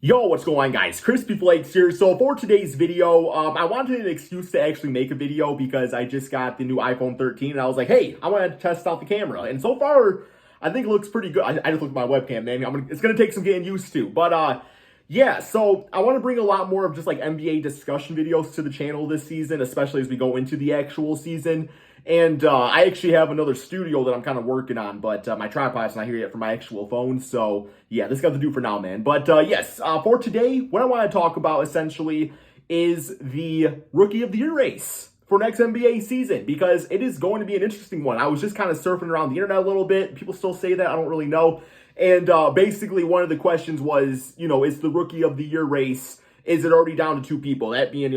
Yo, what's going on, guys? Crispy Flakes here. So for today's video, I wanted an excuse to actually make a video because I just got the new iPhone 13 and I was like, hey, I want to test out the camera. And so far, I think it looks pretty good. I just looked at my webcam, man. It's going to take some getting used to. But yeah, so I want to bring a lot more of just like NBA discussion videos to the channel this season, especially as we go into the actual season. And I actually have another studio that I'm kind of working on, but my tripod's not here yet for my actual phone. So yeah, this got to do for now, man. But yes, for today, what I want to talk about essentially is the Rookie of the Year race for next NBA season, because it is going to be an interesting one. I was just kind of surfing around the internet a little bit. People still say that. I don't really know. And basically one of the questions was, is the Rookie of the Year race, is it already down to two people? That being,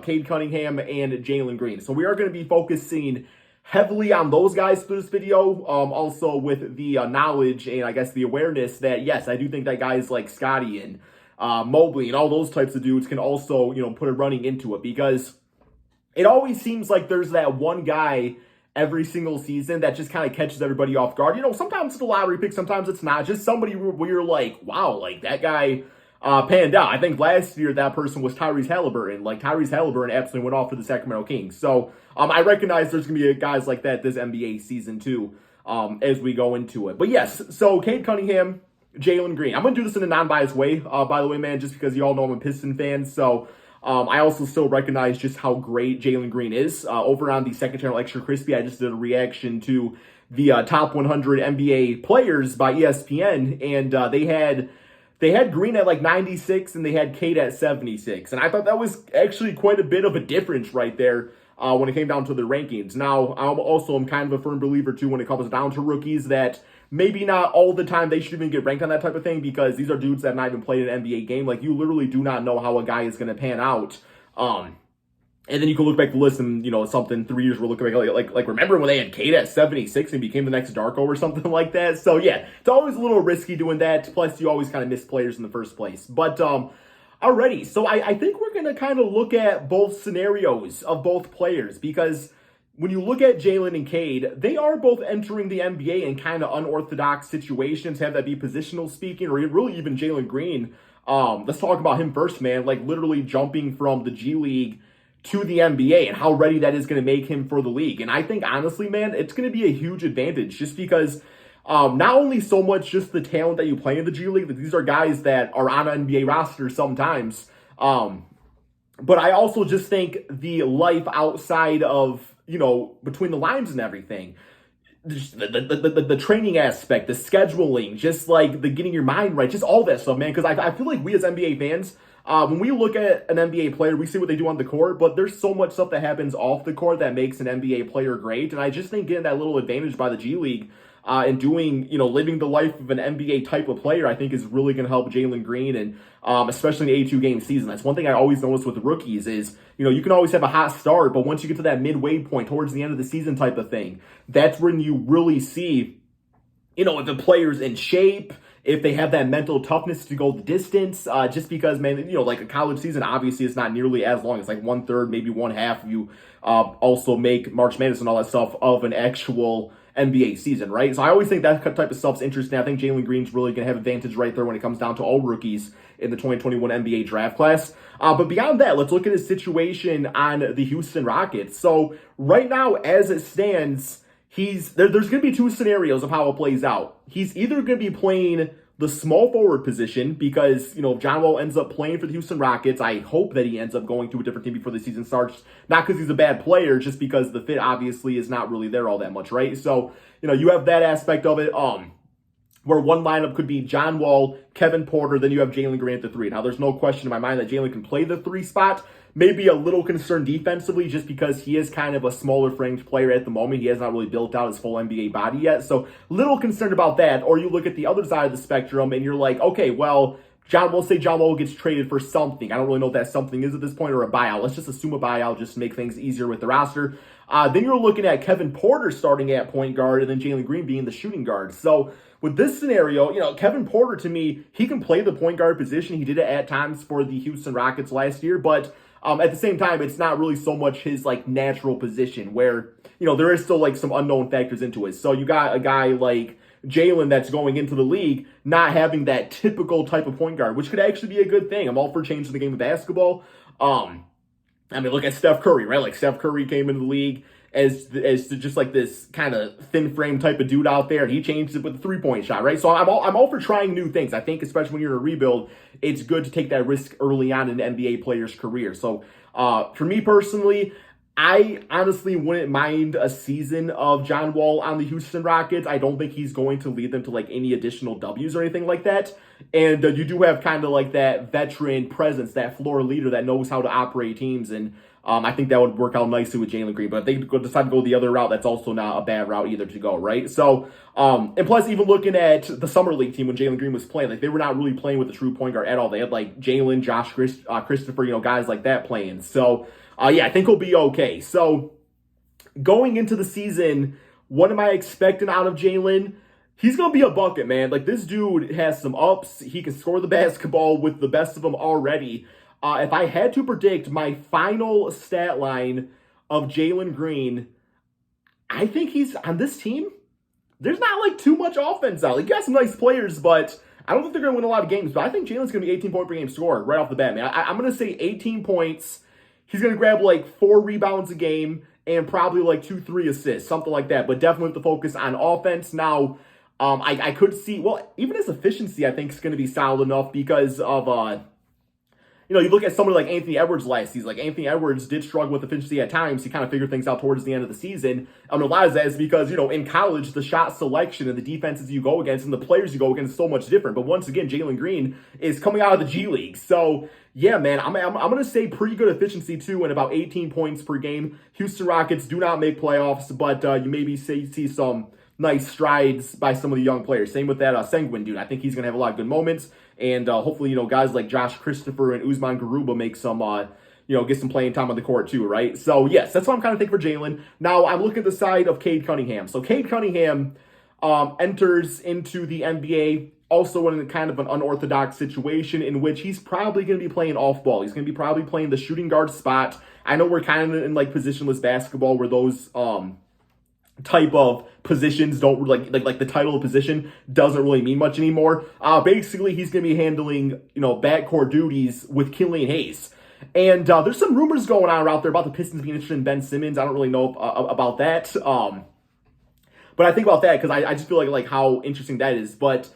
Cade Cunningham and Jalen Green. So we are going to be focusing heavily on those guys through this video. Also with the knowledge and I guess the awareness that, yes, I do think that guys like Scotty and Mobley and all those types of dudes can also, put a running into it, because it always seems like there's that one guy every single season that just kind of catches everybody off guard. Sometimes it's a lottery pick, sometimes it's not. Just somebody where you're like, wow, like that guy panned out. I think last year that person was Tyrese Halliburton. Like Tyrese Halliburton absolutely went off for the Sacramento Kings. So I recognize there's going to be guys like that this NBA season too, as we go into it. But yes, so Cade Cunningham, Jalen Green. I'm going to do this in a non-biased way, by the way, man, just because you all know I'm a Piston fan. So I also still recognize just how great Jalen Green is. Over on the second channel, Extra Crispy, I just did a reaction to the top 100 NBA players by ESPN, and they had Green at like 96 and they had Cade at 76. And I thought that was actually quite a bit of a difference right there when it came down to the rankings. Now, I'm kind of a firm believer too when it comes down to rookies that maybe not all the time they should even get ranked on that type of thing, because these are dudes that have not even played an NBA game. Like, you literally do not know how a guy is going to pan out. And then you can look back the list and, something 3 years we're looking back, like remember when they had Cade at 76 and became the next Darko or something like that? So yeah, it's always a little risky doing that. Plus, you always kind of miss players in the first place. But alrighty, so I think we're going to kind of look at both scenarios of both players, because when you look at Jalen and Cade, they are both entering the NBA in kind of unorthodox situations, have that be positional speaking, or really even Jalen Green. Let's talk about him first, man. Like literally jumping from the G League to the NBA and how ready that is going to make him for the league. And I think, honestly, man, it's going to be a huge advantage, just because not only so much just the talent that you play in the G League, but these are guys that are on an NBA roster sometimes. But I also just think the life outside of, between the lines and everything, the training aspect, the scheduling, just like the getting your mind right, just all that stuff, man. Because I feel like we as NBA fans, when we look at an NBA player, we see what they do on the court, but there's so much stuff that happens off the court that makes an NBA player great. And I just think getting that little advantage by the G League and doing, living the life of an NBA type of player, I think is really going to help Jalen Green, and especially in the 82-game season. That's one thing I always notice with the rookies is, you can always have a hot start, but once you get to that midway point towards the end of the season type of thing, that's when you really see, if the player's in shape, if they have that mental toughness to go the distance, just because, man, like a college season, obviously it's not nearly as long. It's like 1/3, maybe 1/2. You also make March Madness and all that stuff of an actual NBA season, right? So I always think that type of stuff's interesting. I think Jalen Green's really going to have advantage right there when it comes down to all rookies in the 2021 NBA draft class. But beyond that, let's look at his situation on the Houston Rockets. So right now, as it stands, there's going to be two scenarios of how it plays out. He's either going to be playing the small forward position because, if John Wall ends up playing for the Houston Rockets, I hope that he ends up going to a different team before the season starts. Not because he's a bad player, just because the fit obviously is not really there all that much, right? So, you have that aspect of it. Where one lineup could be John Wall, Kevin Porter, then you have Jalen Green at the 3. Now, there's no question in my mind that Jalen can play the 3 spot. Maybe a little concerned defensively just because he is kind of a smaller framed player at the moment. He has not really built out his full NBA body yet. So, little concerned about that. Or you look at the other side of the spectrum and you're like, okay, well, say John Wall gets traded for something. I don't really know what that something is at this point, or a buyout. Let's just assume a buyout just to make things easier with the roster. Then you're looking at Kevin Porter starting at point guard and then Jalen Green being the shooting guard. So with this scenario, Kevin Porter, to me, he can play the point guard position. He did it at times for the Houston Rockets last year, but at the same time, it's not really so much his natural position where, there is still some unknown factors into it. So you got a guy like Jalen that's going into the league not having that typical type of point guard, which could actually be a good thing. I'm all for changing the game of basketball. I mean, look at Steph Curry, right? Like Steph Curry came into the league as just like this kind of thin frame type of dude out there, and he changed it with the 3-point shot, right? So I'm all for trying new things. I think especially when you're in a rebuild, it's good to take that risk early on in an NBA player's career. So for me personally, I honestly wouldn't mind a season of John Wall on the Houston Rockets. I don't think he's going to lead them to like any additional W's or anything like that. And you do have kind of like that veteran presence, that floor leader that knows how to operate teams. And I think that would work out nicely with Jalen Green. But if they decide to go the other route, that's also not a bad route either to go, right? So, and plus even looking at the Summer League team when Jalen Green was playing, like they were not really playing with a true point guard at all. They had like Jalen, Josh Christopher, guys like that playing. So, yeah, I think he'll be okay. So going into the season, what am I expecting out of Jalen? He's going to be a bucket, man. Like this dude has some ups. He can score the basketball with the best of them already. If I had to predict my final stat line of Jalen Green, I think he's on this team. There's not like too much offense out. Like, you got some nice players, but I don't think they're going to win a lot of games. But I think Jalen's going to be 18 point per game scorer right off the bat, man. I'm going to say 18 points. He's going to grab like 4 rebounds a game and probably like 2-3 assists, something like that. But definitely with the focus on offense. Now, I could see, well, even his efficiency, I think, is going to be solid enough because of, you look at somebody like Anthony Edwards last season. Like Anthony Edwards did struggle with efficiency at times. He kind of figured things out towards the end of the season. A lot of that is because, in college, the shot selection and the defenses you go against and the players you go against is so much different. But once again, Jalen Green is coming out of the G League. So, yeah, man, I'm going to say pretty good efficiency, too, and about 18 points per game. Houston Rockets do not make playoffs, but you maybe see some nice strides by some of the young players. Same with that Sengun dude. I think he's going to have a lot of good moments. And hopefully, guys like Josh Christopher and Usman Garuba make some, get some playing time on the court too, right? So, yes, that's what I'm kind of thinking for Jalen. Now, I'm looking at the side of Cade Cunningham. So, Cade Cunningham enters into the NBA also in kind of an unorthodox situation in which he's probably going to be playing off ball. He's going to be probably playing the shooting guard spot. I know we're kind of in like positionless basketball where those type of positions don't like the title of position doesn't really mean much anymore. Basically, he's going to be handling backcourt duties with Killian Hayes. And there's some rumors going on out there about the Pistons being interested in Ben Simmons. I don't really know about that. But I think about that because I just feel like how interesting that is. But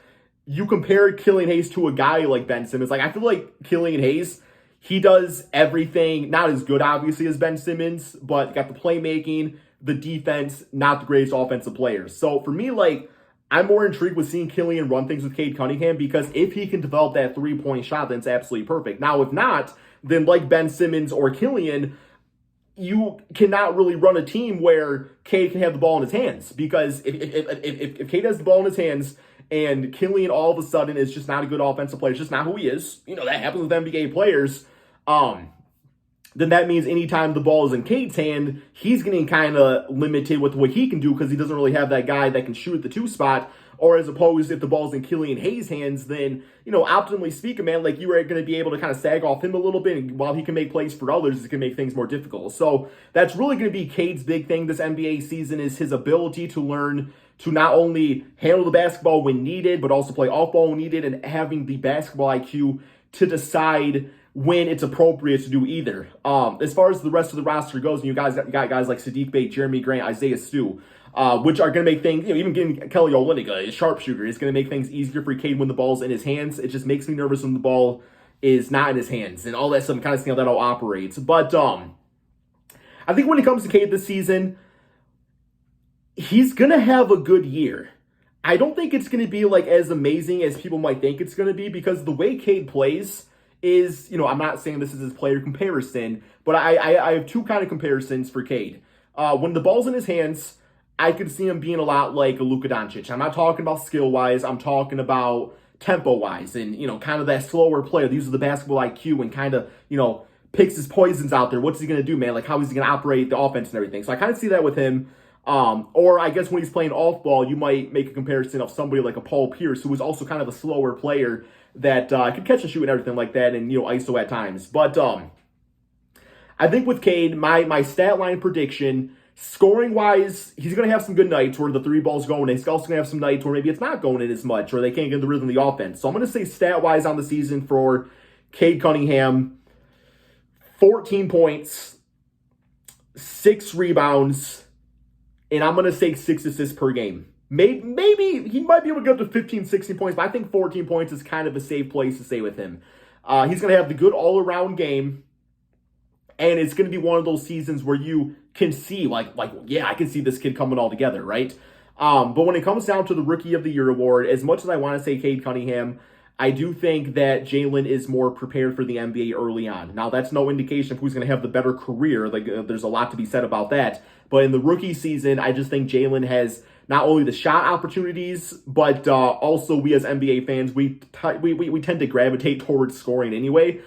you compare Killian Hayes to a guy like Ben Simmons. Like I feel like Killian Hayes, he does everything, not as good obviously as Ben Simmons, but got the playmaking, the defense, not the greatest offensive players. So for me, I'm more intrigued with seeing Killian run things with Cade Cunningham because if he can develop that 3-point shot, then it's absolutely perfect. Now, if not, then like Ben Simmons or Killian, you cannot really run a team where Cade can have the ball in his hands because if Cade has the ball in his hands and Killian all of a sudden is just not a good offensive player, it's just not who he is. That happens with NBA players. Then that means anytime the ball is in Cade's hand, he's getting kind of limited with what he can do because he doesn't really have that guy that can shoot at the 2 spot. Or as opposed, if the ball's in Killian Hayes' hands, then, optimally speaking, man, like you are going to be able to kind of sag off him a little bit. And while he can make plays for others, it can make things more difficult. So that's really going to be Cade's big thing this NBA season is his ability to learn to not only handle the basketball when needed, but also play off ball when needed and having the basketball IQ to decide when it's appropriate to do either. As far as the rest of the roster goes, and you guys got guys like Sadiq Bey, Jeremy Grant, Isaiah Stu, which are going to make things, even getting Kelly Olynyk, a sharpshooter, is going to make things easier for Cade when the ball's in his hands. It just makes me nervous when the ball is not in his hands and all that stuff. I'm kind of seeing how that all operates. But I think when it comes to Cade this season, he's going to have a good year. I don't think it's going to be as amazing as people might think it's going to be because the way Cade plays is, I'm not saying this is his player comparison, but I have 2 kind of comparisons for Cade. When the ball's in his hands, I could see him being a lot like a Luka Doncic. I'm not talking about skill-wise. I'm talking about tempo-wise and, kind of that slower player. These are the basketball IQ and kind of, picks his poisons out there. What's he going to do, man? Like, how is he going to operate the offense and everything? So I kind of see that with him. Or I guess when he's playing off ball, you might make a comparison of somebody like a Paul Pierce, who is also kind of a slower player that could catch and shoot and everything like that and, ISO at times. But I think with Cade, my stat line prediction Scoring-wise, he's going to have some good nights where the three ball's going. He's also going to have some nights where maybe it's not going in as much, or they can't get the rhythm of the offense. So I'm going to say stat-wise on the season for Cade Cunningham, 14 points, 6 rebounds, and I'm going to say 6 assists per game. Maybe he might be able to get up to 15, 16 points, but I think 14 points is kind of a safe place to stay with him. He's going to have the good all-around game, and it's going to be one of those seasons where you can see, yeah, I can see this kid coming all together, right? But when it comes down to the Rookie of the Year award, as much as I want to say Cade Cunningham, I do think that Jalen is more prepared for the NBA early on. Now, that's no indication of who's going to have the better career. There's a lot to be said about that. But in the rookie season, I just think Jalen has not only the shot opportunities, but also we as NBA fans, we tend to gravitate towards scoring anyway.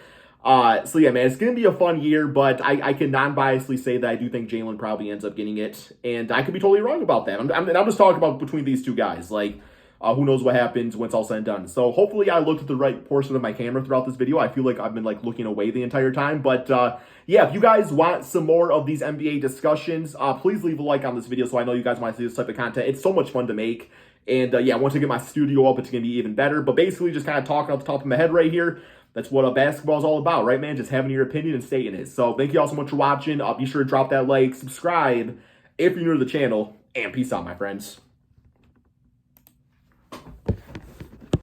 So yeah, man, it's going to be a fun year, but I can non-biasedly say that I do think Jalen probably ends up getting it. And I could be totally wrong about that. I'm just talking about between these two guys. Who knows what happens when it's all said and done. So hopefully I looked at the right portion of my camera throughout this video. I feel like I've been looking away the entire time. But yeah, if you guys want some more of these NBA discussions, please leave a like on this video so I know you guys want to see this type of content. It's so much fun to make. And yeah, once I get my studio up, it's going to be even better. But basically just kind of talking off the top of my head right here. That's what basketball is all about, right, man? Just having your opinion and stating it. So thank you all so much for watching. Be sure to drop that like, subscribe if you're new to the channel, and peace out, my friends.